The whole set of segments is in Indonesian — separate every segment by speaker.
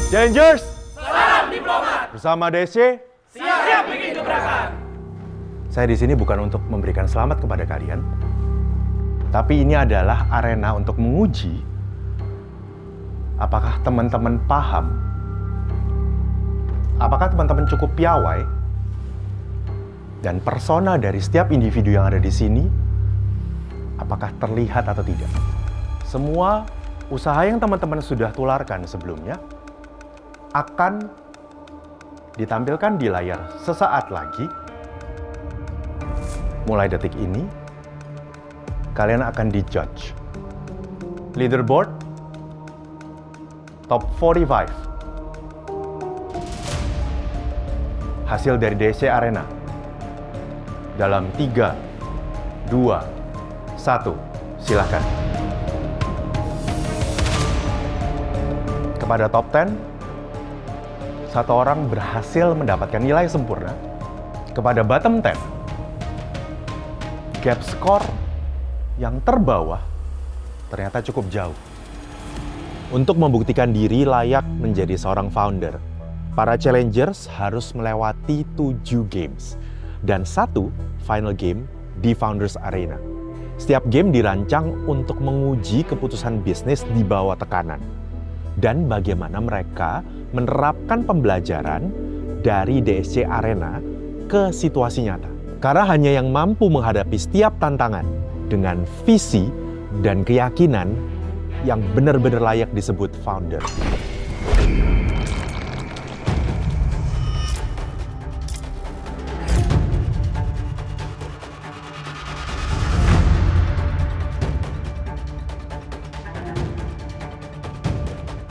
Speaker 1: Challengers,
Speaker 2: Salam diplomat.
Speaker 1: bersama DC.
Speaker 2: Siap bikin gebrakan.
Speaker 1: Saya di sini bukan untuk memberikan selamat kepada kalian, tapi ini adalah arena untuk menguji apakah teman-teman paham, apakah teman-teman cukup piawai, dan persona dari setiap individu yang ada di sini apakah terlihat atau tidak. Semua usaha yang teman-teman sudah tularkan sebelumnya akan ditampilkan di layar sesaat lagi. Mulai detik ini, kalian akan dijudge. Leaderboard, top 45. Hasil dari DC Arena. Dalam 3, 2, 1, silakan. Kepada top 10, satu orang berhasil mendapatkan nilai sempurna. Kepada bottom 10, gap skor yang terbawah ternyata cukup jauh. Untuk membuktikan diri layak menjadi seorang founder, para challengers harus melewati 7 games dan 1 final game di Founders Arena. Setiap game dirancang untuk menguji keputusan bisnis di bawah tekanan dan bagaimana mereka menerapkan pembelajaran dari DSC Arena ke situasi nyata. Karena hanya yang mampu menghadapi setiap tantangan dengan visi dan keyakinan yang benar-benar layak disebut founder.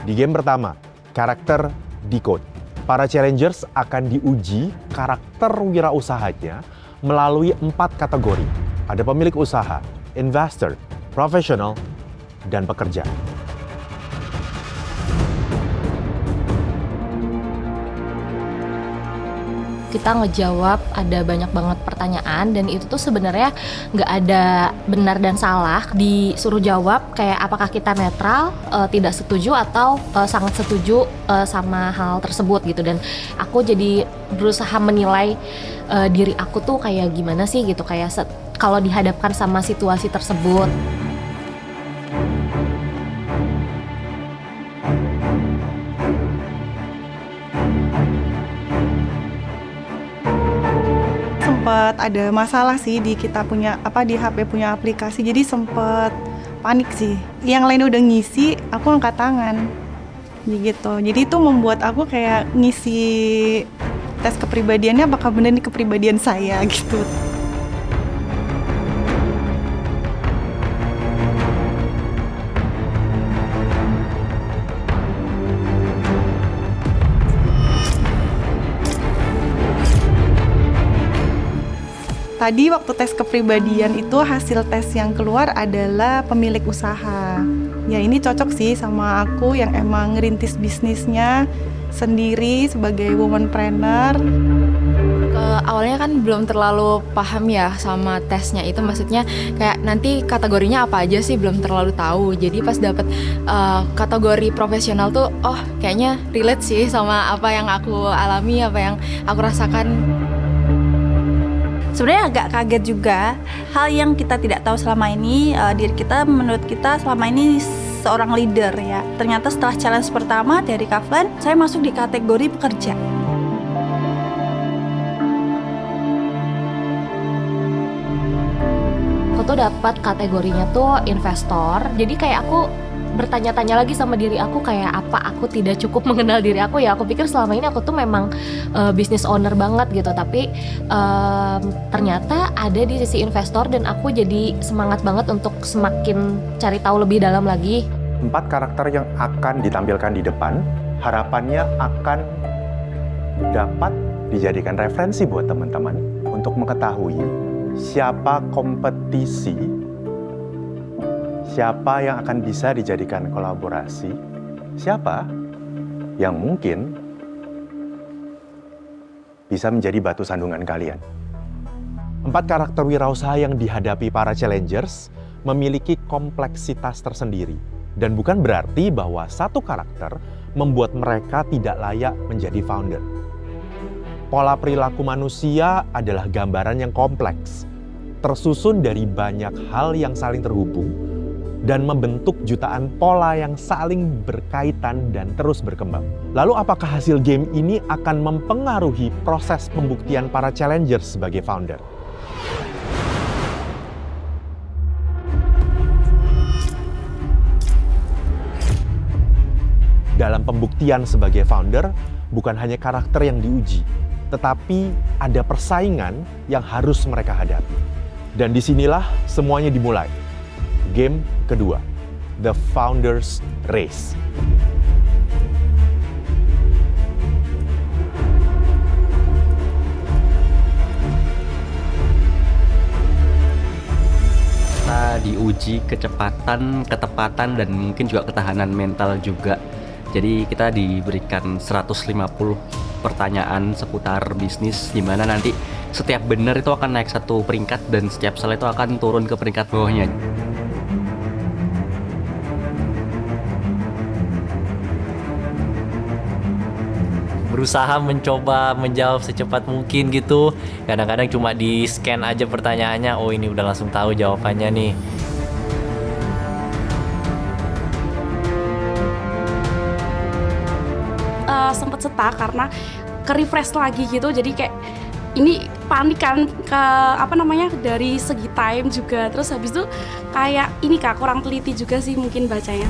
Speaker 1: Di game pertama, karakter Decode. Para challengers akan diuji karakter wirausahanya melalui 4 kategori. Ada pemilik usaha, investor, profesional, dan pekerja.
Speaker 3: Kita ngejawab ada banyak banget pertanyaan dan itu tuh sebenarnya nggak ada benar dan salah. Disuruh jawab kayak apakah kita netral, tidak setuju atau sangat setuju sama hal tersebut gitu. Dan aku jadi berusaha menilai diri aku tuh kayak gimana sih gitu, kayak kalau dihadapkan sama situasi tersebut.
Speaker 4: Sempat ada masalah sih di kita punya di HP punya aplikasi, jadi sempet panik sih. Yang lain udah ngisi, aku angkat tangan gitu. Jadi itu membuat aku kayak ngisi tes kepribadiannya apakah benar ini kepribadian saya gitu. Tadi waktu tes kepribadian itu hasil tes yang keluar adalah pemilik usaha. Ya ini cocok sih sama aku yang emang ngerintis bisnisnya sendiri sebagai womanpreneur.
Speaker 5: Awalnya kan belum terlalu paham ya sama tesnya itu, maksudnya kayak nanti kategorinya apa aja sih belum terlalu tahu. Jadi pas dapet kategori profesional tuh, oh kayaknya relate sih sama apa yang aku alami, apa yang aku rasakan.
Speaker 6: Sebenarnya agak kaget juga, hal yang kita tidak tahu selama ini, diri kita menurut kita selama ini seorang leader ya. Ternyata setelah challenge pertama dari Kavlan, saya masuk di kategori pekerja.
Speaker 3: Aku tuh dapat kategorinya tuh investor, jadi kayak aku bertanya-tanya lagi sama diri aku kayak apa aku tidak cukup mengenal diri aku ya. Aku pikir selama ini aku tuh memang business owner banget gitu, tapi ternyata ada di sisi investor dan aku jadi semangat banget untuk semakin cari tahu lebih dalam lagi.
Speaker 1: 4 karakter yang akan ditampilkan di depan, harapannya akan dapat dijadikan referensi buat teman-teman untuk mengetahui siapa kompetisi, siapa yang akan bisa dijadikan kolaborasi, siapa yang mungkin bisa menjadi batu sandungan kalian. 4 karakter wirausaha yang dihadapi para challengers memiliki kompleksitas tersendiri. Dan bukan berarti bahwa satu karakter membuat mereka tidak layak menjadi founder. Pola perilaku manusia adalah gambaran yang kompleks, tersusun dari banyak hal yang saling terhubung, dan membentuk jutaan pola yang saling berkaitan dan terus berkembang. Lalu apakah hasil game ini akan mempengaruhi proses pembuktian para challengers sebagai founder? Dalam pembuktian sebagai founder, bukan hanya karakter yang diuji, tetapi ada persaingan yang harus mereka hadapi. Dan disinilah semuanya dimulai. Game kedua, The Founders Race.
Speaker 7: Kita diuji kecepatan, ketepatan, dan mungkin juga ketahanan mental juga. Jadi kita diberikan 150 pertanyaan seputar bisnis, di mana nanti setiap benar itu akan naik satu peringkat dan setiap salah itu akan turun ke peringkat bawahnya.
Speaker 8: Berusaha mencoba menjawab secepat mungkin gitu. Kadang-kadang cuma di scan aja pertanyaannya, oh ini udah langsung tahu jawabannya nih.
Speaker 9: Sempet stuck karena ke-refresh lagi gitu, jadi kayak ini panik kan dari segi time juga, terus habis itu kayak ini Kak, kurang teliti juga sih mungkin bacanya.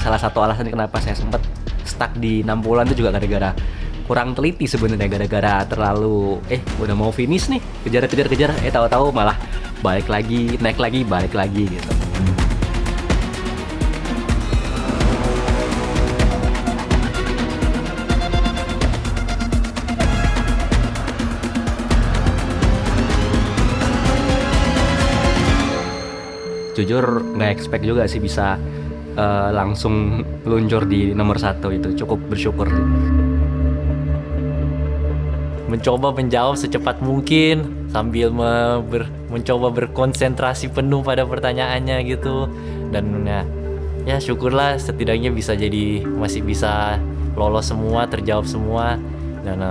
Speaker 7: Salah satu alasan kenapa saya sempat stuck di 6 bulan itu juga gara-gara kurang teliti sebenarnya, gara-gara terlalu udah mau finish nih, kejar, tahu-tahu malah balik lagi, naik lagi, balik lagi gitu. Jujur nggak expect juga sih bisa langsung luncur di nomor 1 itu, cukup bersyukur.
Speaker 8: Mencoba menjawab secepat mungkin sambil mencoba berkonsentrasi penuh pada pertanyaannya gitu, dan ya syukurlah setidaknya masih bisa lolos semua, terjawab semua, dan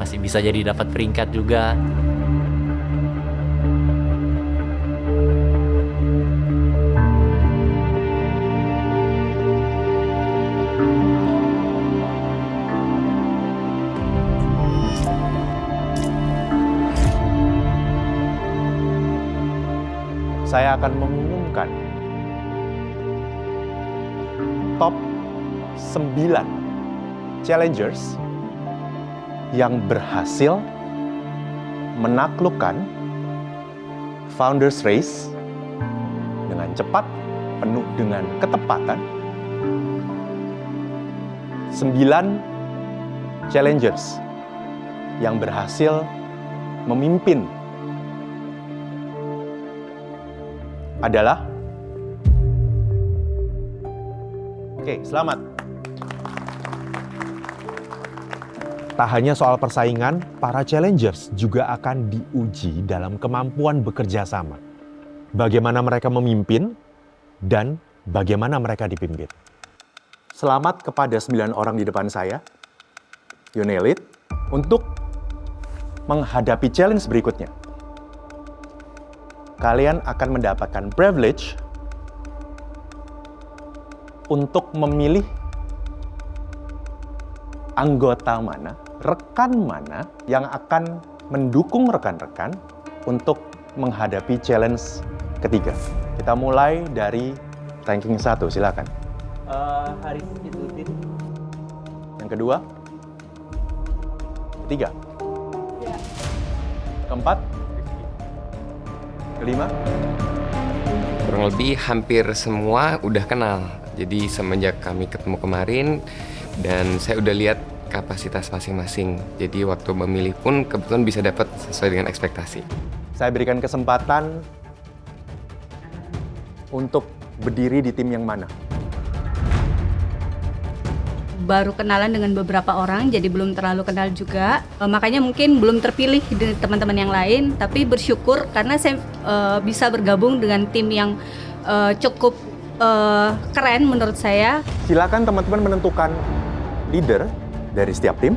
Speaker 8: masih bisa jadi dapat peringkat juga.
Speaker 1: Saya akan mengumumkan top 9 challengers yang berhasil menaklukkan Founders Race dengan cepat, penuh dengan ketepatan. 9 challengers yang berhasil memimpin adalah selamat. Tak hanya soal persaingan, para challengers juga akan diuji dalam kemampuan bekerja sama. Bagaimana mereka memimpin dan bagaimana mereka dipimpin. Selamat kepada 9 orang di depan saya. You nail it. Untuk menghadapi challenge berikutnya, kalian akan mendapatkan privilege untuk memilih anggota mana, rekan mana yang akan mendukung rekan-rekan untuk menghadapi challenge ketiga. Kita mulai dari ranking 1, silakan.
Speaker 7: Haris Izzuddin.
Speaker 1: Yang kedua? Ketiga? Keempat? Kelima?
Speaker 10: Kurang lebih hampir semua udah kenal. Jadi semenjak kami ketemu kemarin dan saya udah lihat kapasitas masing-masing. Jadi waktu memilih pun kebetulan bisa dapat sesuai dengan ekspektasi.
Speaker 1: Saya berikan kesempatan untuk berdiri di tim yang mana?
Speaker 11: Baru kenalan dengan beberapa orang, jadi belum terlalu kenal juga. Makanya mungkin belum terpilih dari teman-teman yang lain, tapi bersyukur karena saya bisa bergabung dengan tim yang cukup keren menurut saya.
Speaker 1: Silakan teman-teman menentukan leader dari setiap tim.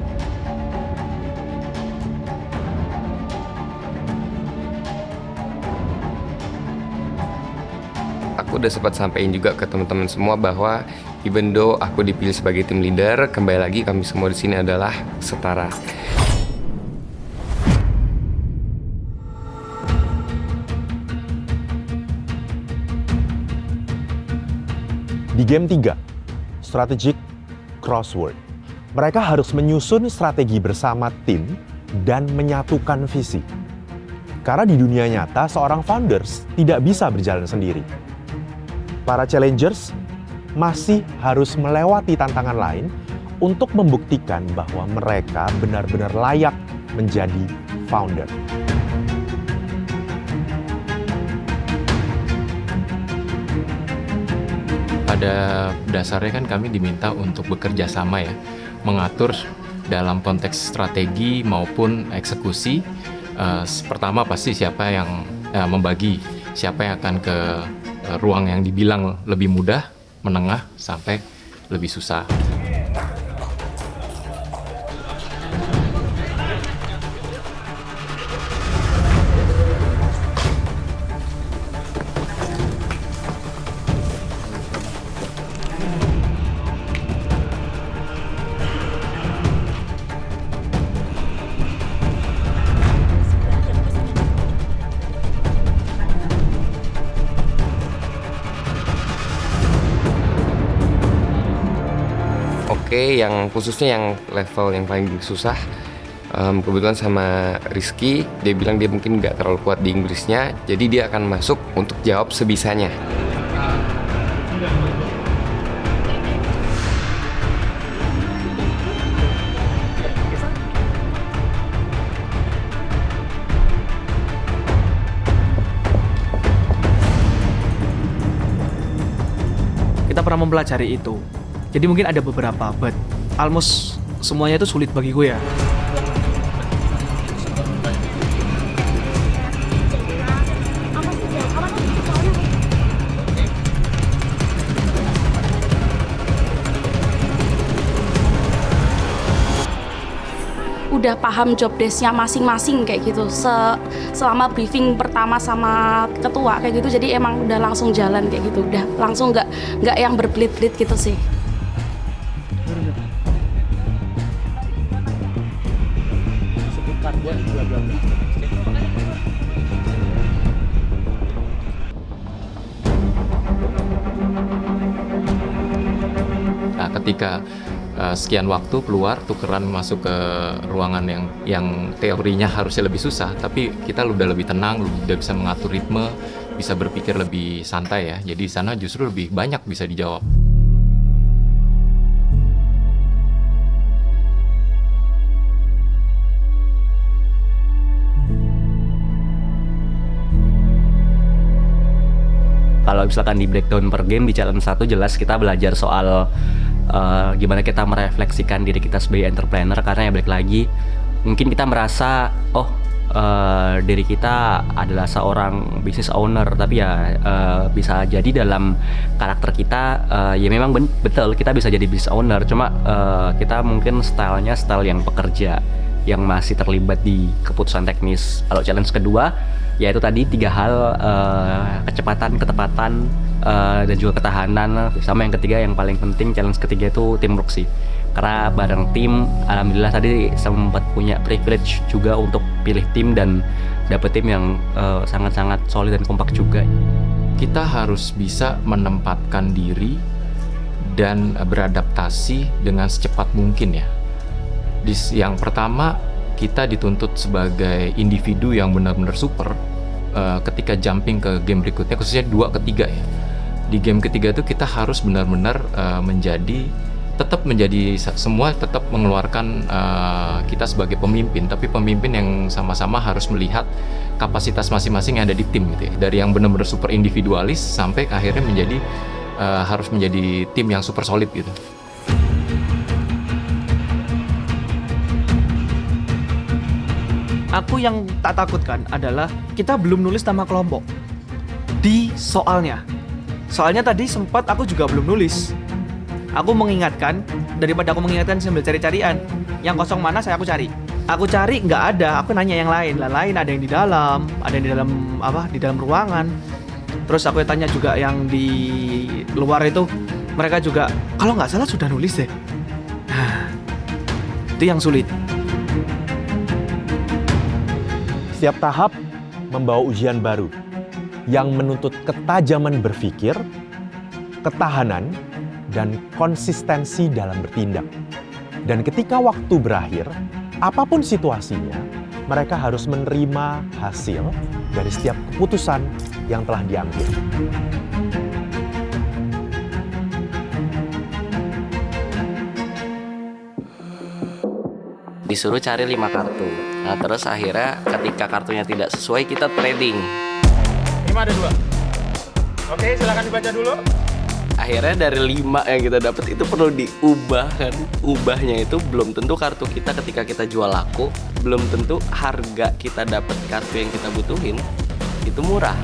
Speaker 10: Aku udah sempat sampaikan juga ke teman-teman semua bahwa even though aku dipilih sebagai tim leader, kembali lagi kami semua di sini adalah setara.
Speaker 1: Di game 3, Strategic Crossword, mereka harus menyusun strategi bersama tim dan menyatukan visi. Karena di dunia nyata, seorang founders tidak bisa berjalan sendiri. Para challengers masih harus melewati tantangan lain untuk membuktikan bahwa mereka benar-benar layak menjadi founder.
Speaker 12: Pada dasarnya kan kami diminta untuk bekerja sama ya, mengatur dalam konteks strategi maupun eksekusi. Pertama pasti siapa yang membagi, siapa yang akan ke ruang yang dibilang lebih mudah, menengah, sampai lebih susah.
Speaker 10: Oke, yang khususnya yang level yang paling susah, kebetulan sama Rizky, dia bilang dia mungkin nggak terlalu kuat di Inggrisnya, jadi dia akan masuk untuk jawab sebisanya.
Speaker 13: Kita pernah mempelajari itu. Jadi mungkin ada beberapa, but almost semuanya itu sulit bagi gue ya.
Speaker 9: Udah paham job desk-nya masing-masing kayak gitu. Selama briefing pertama sama ketua kayak gitu, jadi emang udah langsung jalan kayak gitu. Udah langsung nggak yang berbelit-belit gitu sih.
Speaker 12: Nah, ketika sekian waktu keluar, tukeran masuk ke ruangan yang teorinya harusnya lebih susah, tapi kita udah lebih tenang, udah bisa mengatur ritme, bisa berpikir lebih santai ya. Jadi di sana justru lebih banyak bisa dijawab.
Speaker 7: Kalau misalkan di breakdown per game di challenge 1 jelas kita belajar soal gimana kita merefleksikan diri kita sebagai entrepreneur, karena ya balik lagi mungkin kita merasa diri kita adalah seorang business owner, tapi ya bisa jadi dalam karakter kita ya memang betul kita bisa jadi business owner, cuma kita mungkin stylenya style yang pekerja yang masih terlibat di keputusan teknis. Kalau challenge kedua yaitu tadi 3 hal, kecepatan, ketepatan, dan juga ketahanan. Sama yang ketiga yang paling penting, challenge ketiga itu teamwork sih. Karena bareng tim, alhamdulillah tadi sempat punya privilege juga untuk pilih tim dan dapet tim yang sangat-sangat solid dan kompak juga.
Speaker 12: Kita harus bisa menempatkan diri dan beradaptasi dengan secepat mungkin ya. Yang pertama, kita dituntut sebagai individu yang benar-benar super ketika jumping ke game berikutnya, khususnya 2 ke 3 ya. Di game ketiga itu kita harus benar-benar tetap menjadi semua tetap mengeluarkan kita sebagai pemimpin, tapi pemimpin yang sama-sama harus melihat kapasitas masing-masing yang ada di tim gitu ya. Dari yang benar-benar super individualis sampai akhirnya harus menjadi tim yang super solid gitu.
Speaker 13: Aku yang tak takutkan adalah kita belum nulis nama kelompok di soalnya. Soalnya tadi sempat aku juga belum nulis. Aku mengingatkan, daripada aku mengingatkan sambil cari-carian. Yang kosong mana aku cari. Aku cari nggak ada, aku nanya yang lain. Lain ada yang di dalam, ada yang di dalam di dalam ruangan. Terus aku tanya juga yang di luar itu, mereka juga kalau nggak salah sudah nulis deh. Nah, itu yang sulit.
Speaker 1: Setiap tahap membawa ujian baru yang menuntut ketajaman berpikir, ketahanan, dan konsistensi dalam bertindak. Dan ketika waktu berakhir, apapun situasinya, mereka harus menerima hasil dari setiap keputusan yang telah diambil.
Speaker 7: Disuruh cari 5 kartu. Nah, terus akhirnya ketika kartunya tidak sesuai, kita trading.
Speaker 2: 5 ada 2. Oke, silakan dibaca dulu.
Speaker 7: Akhirnya dari 5 yang kita dapat itu perlu diubah kan. Ubahnya itu belum tentu kartu kita ketika kita jual laku, belum tentu harga kita dapat kartu yang kita butuhin itu murah.